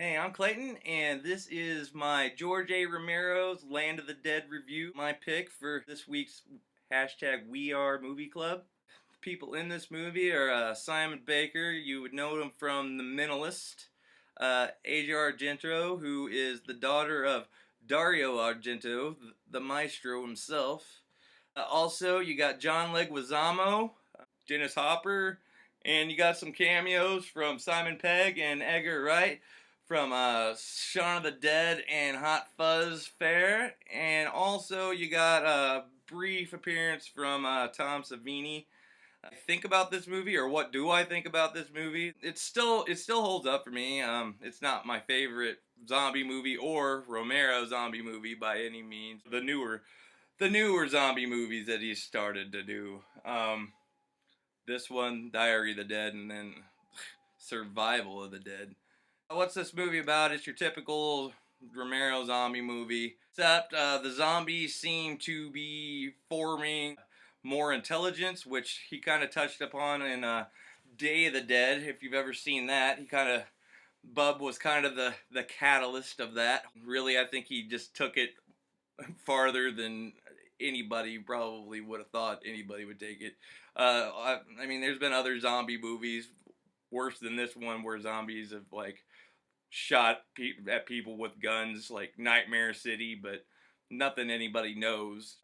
Hey, I'm Clayton, and this is my George A. Romero's Land of the Dead review. My pick for this week's hashtag We Are Movie Club. The people in this movie are Simon Baker. You would know him from The Mentalist. Asia Argento, who is the daughter of Dario Argento, the maestro himself. Also, you got John Leguizamo, Dennis Hopper, and you got some cameos from Simon Pegg and Edgar Wright from Shaun of the Dead and Hot Fuzz Fair, and also you got a brief appearance from Tom Savini. I think about this movie, or what do I think about this movie? It still holds up for me. It's not my favorite zombie movie or Romero zombie movie by any means. The newer zombie movies that he started to do. This one, Diary of the Dead, and then Survival of the Dead. What's this movie about? It's your typical Romero zombie movie, except the zombies seem to be forming more intelligence, which he kind of touched upon in Day of the Dead. If you've ever seen that, Bub was kind of the catalyst of that. Really, I think he just took it farther than anybody probably would have thought anybody would take it. I mean, there's been other zombie movies worse than this one where zombies have like shot at people with guns, like Nightmare City, but nothing anybody knows.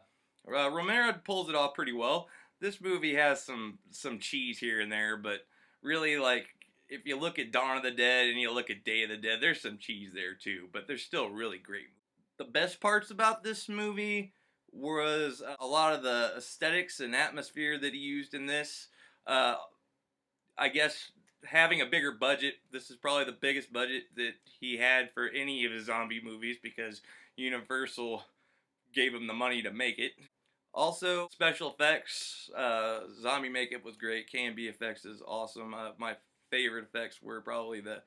Romero pulls it off pretty well. This movie has some cheese here and there, but really, like, if you look at Dawn of the Dead and you look at Day of the Dead, there's some cheese there too, but they're still really great. The best parts about this movie was a lot of the aesthetics and atmosphere that he used in this. Uh, I guess having a bigger budget, this is probably the biggest budget that he had for any of his zombie movies because Universal gave him the money to make it. Also, special effects, zombie makeup was great. K&B effects is awesome. My favorite effects were probably the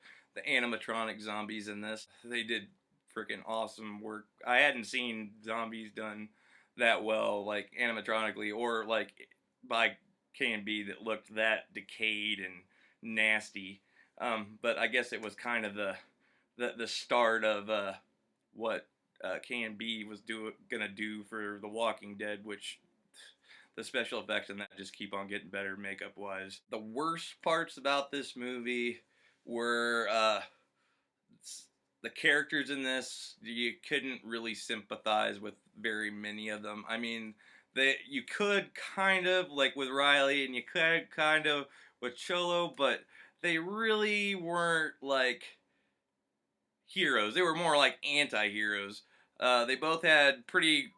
animatronic zombies in this. They did freaking awesome work. I hadn't seen zombies done that well, like animatronically or like by K&B that looked that decayed and nasty. But I guess it was kind of the start of what K&B was gonna do for The Walking Dead, which the special effects in that just keep on getting better makeup wise. The worst parts about this movie were the characters in this. You couldn't really sympathize with very many of them. I mean, you could kind of like with Riley, and you could kind of with Cholo, but they really weren't like heroes. They were more like anti-heroes. They both had pretty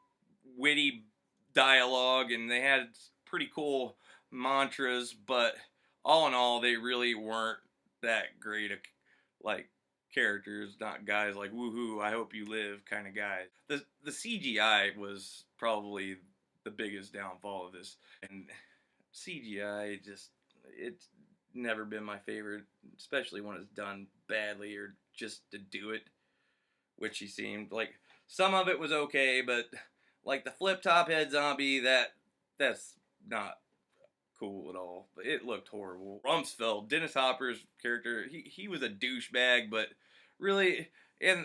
witty dialogue, and they had pretty cool mantras, but all in all, they really weren't that great like characters, not guys like woohoo, I hope you live kind of guys. The CGI was probably the biggest downfall of this, and CGI it's never been my favorite, especially when it's done badly or just to do it, which he seemed like. Some of it was okay, but like the flip top head zombie, that's not cool at all. It looked horrible. Rumsfeld, Dennis Hopper's character, he was a douchebag, but really, and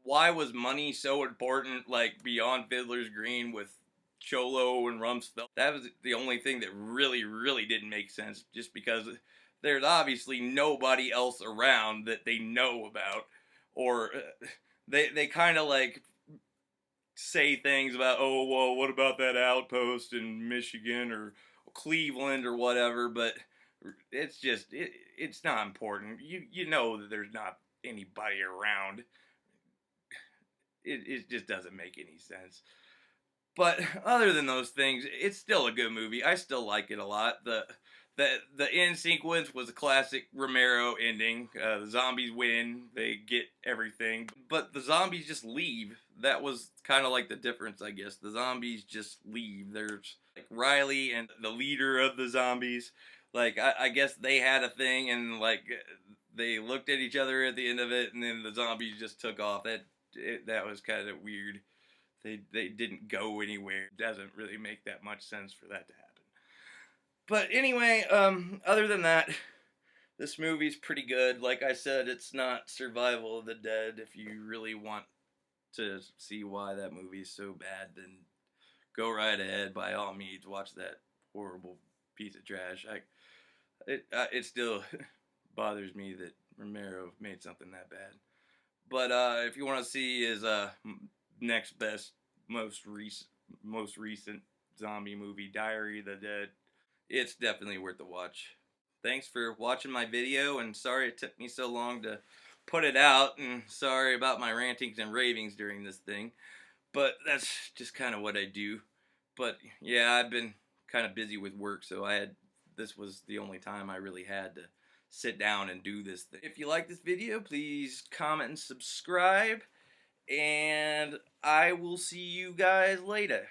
why was money so important? Like beyond Fiddler's Green with Cholo and Rumsfeld, that was the only thing that really didn't make sense. Just because there's obviously nobody else around that they know about, or they kind of like say things about, oh well, what about that outpost in Michigan or Cleveland or whatever, but it's not important. You know that there's not anybody around. It just doesn't make any sense. But other than those things, it's still a good movie. I still like it a lot. The end sequence was a classic Romero ending. The zombies win, they get everything, but the zombies just leave. That was kind of like the difference, I guess. The zombies just leave. There's like Riley and the leader of the zombies. Like I guess they had a thing, and like they looked at each other at the end of it, and then the zombies just took off. That was kind of weird. They didn't go anywhere. It doesn't really make that much sense for that to happen. But anyway, other than that, This movie's pretty good. Like I said, it's not Survival of the Dead. If you really want to see why that movie's so bad, then go right ahead. By all means, watch that horrible piece of trash. It still bothers me that Romero made something that bad. But if you want to see his next best, most recent zombie movie, Diary of the Dead, it's definitely worth the watch. Thanks for watching my video, and sorry it took me so long to put it out, and sorry about my rantings and ravings during this thing. But that's just kind of what I do. But yeah, I've been kind of busy with work, so this was the only time I really had to sit down and do this thing. If you like this video, please comment and subscribe, and I will see you guys later.